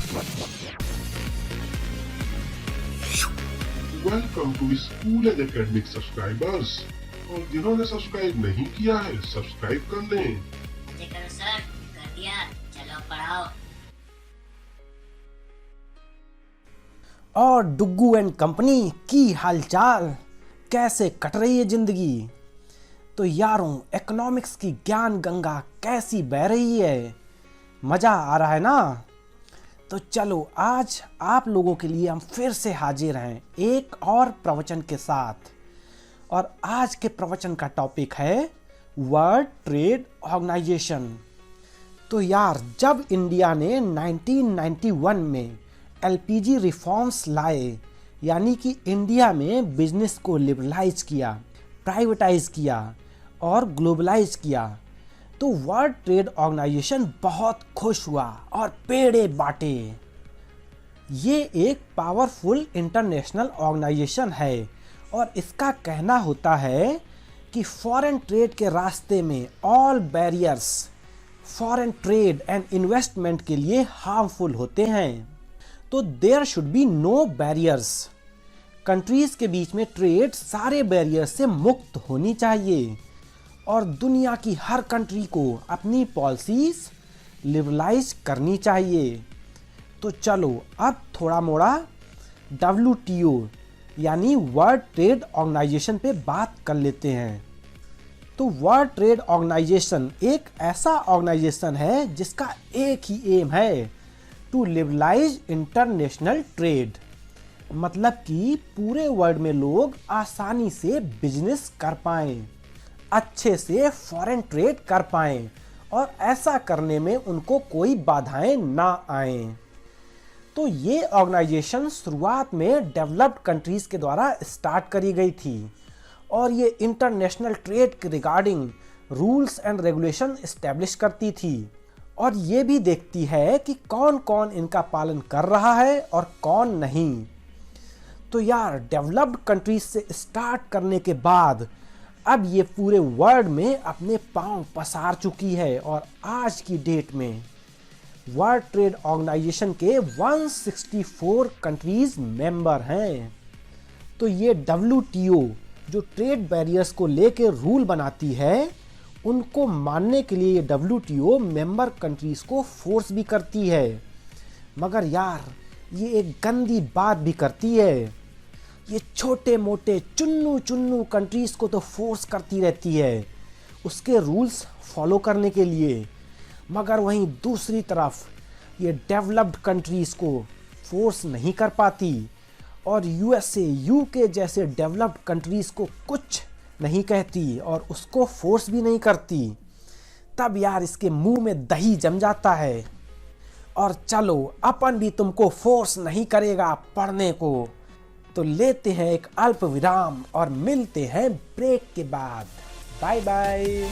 Welcome to school and academic subscribers. और जिन्होंने subscribe नहीं किया है सब्सक्राइब कर लें। जी करो सर, कर दिया। चलो पढ़ाओ। और डुग्गू एंड कंपनी की हालचाल, कैसे कट रही है जिंदगी। तो यारों, इकोनॉमिक्स की ज्ञान गंगा कैसी बह रही है, मजा आ रहा है ना। तो चलो आज आप लोगों के लिए हम फिर से हाजिर हैं एक और प्रवचन के साथ। और आज के प्रवचन का टॉपिक है वर्ल्ड ट्रेड ऑर्गेनाइजेशन। तो यार, जब इंडिया ने 1991 में एलपीजी रिफॉर्म्स लाए, यानी कि इंडिया में बिजनेस को लिबरलाइज किया, प्राइवेटाइज किया और ग्लोबलाइज किया, तो वर्ल्ड ट्रेड ऑर्गेनाइजेशन बहुत खुश हुआ और पेड़े बांटे। ये एक पावरफुल इंटरनेशनल ऑर्गेनाइजेशन है और इसका कहना होता है कि फॉरेन ट्रेड के रास्ते में all barriers foreign trade and investment के लिए हार्मफुल होते हैं। तो there should be no barriers. Countries के बीच में ट्रेड सारे बैरियर्स से मुक्त होनी चाहिए और दुनिया की हर कंट्री को अपनी पॉलिसीज लिबरलाइज करनी चाहिए। तो चलो अब थोड़ा मोड़ा WTO यानी वर्ल्ड ट्रेड ऑर्गेनाइजेशन पे बात कर लेते हैं। तो वर्ल्ड ट्रेड ऑर्गेनाइजेशन एक ऐसा ऑर्गेनाइजेशन है जिसका एक ही एम है, टू लिबरलाइज इंटरनेशनल ट्रेड। मतलब कि पूरे वर्ल्ड में लोग आसानी से बिजनेस कर पाएं, अच्छे से फॉरेन ट्रेड कर पाएं और ऐसा करने में उनको कोई बाधाएं ना आएं। तो ये ऑर्गेनाइजेशन शुरुआत में डेवलप्ड कंट्रीज के द्वारा स्टार्ट करी गई थी और ये इंटरनेशनल ट्रेड के regarding rules and regulation establish करती थी और ये भी देखती है कि कौन कौन इनका पालन कर रहा है और कौन नहीं। तो यार, डेवलप्ड कंट्रीज से स्टार्ट करने के बाद अब ये पूरे वर्ल्ड में अपने पांव पसार चुकी है और आज की डेट में वर्ल्ड ट्रेड ऑर्गेनाइजेशन के 164 कंट्रीज मेंबर हैं। तो ये WTO जो ट्रेड बैरियर्स को लेकर रूल बनाती है, उनको मानने के लिए ये WTO मेंबर कंट्रीज को फोर्स भी करती है। मगर यार, ये एक गंदी बात भी करती है। ये छोटे मोटे चुन्नू चुन्नू कंट्रीज को तो फोर्स करती रहती है उसके रूल्स फॉलो करने के लिए, मगर वहीं दूसरी तरफ ये डेवलप्ड कंट्रीज को फोर्स नहीं कर पाती और USA, UK जैसे डेवलप्ड कंट्रीज को कुछ नहीं कहती और उसको फोर्स भी नहीं करती। तब यार इसके मुंह में दही जम जाता है। और चलो, अपन भी तुमको फोर्स नहीं करेगा पढ़ने को। तो लेते हैं एक अल्प विराम और मिलते हैं ब्रेक के बाद। Bye bye.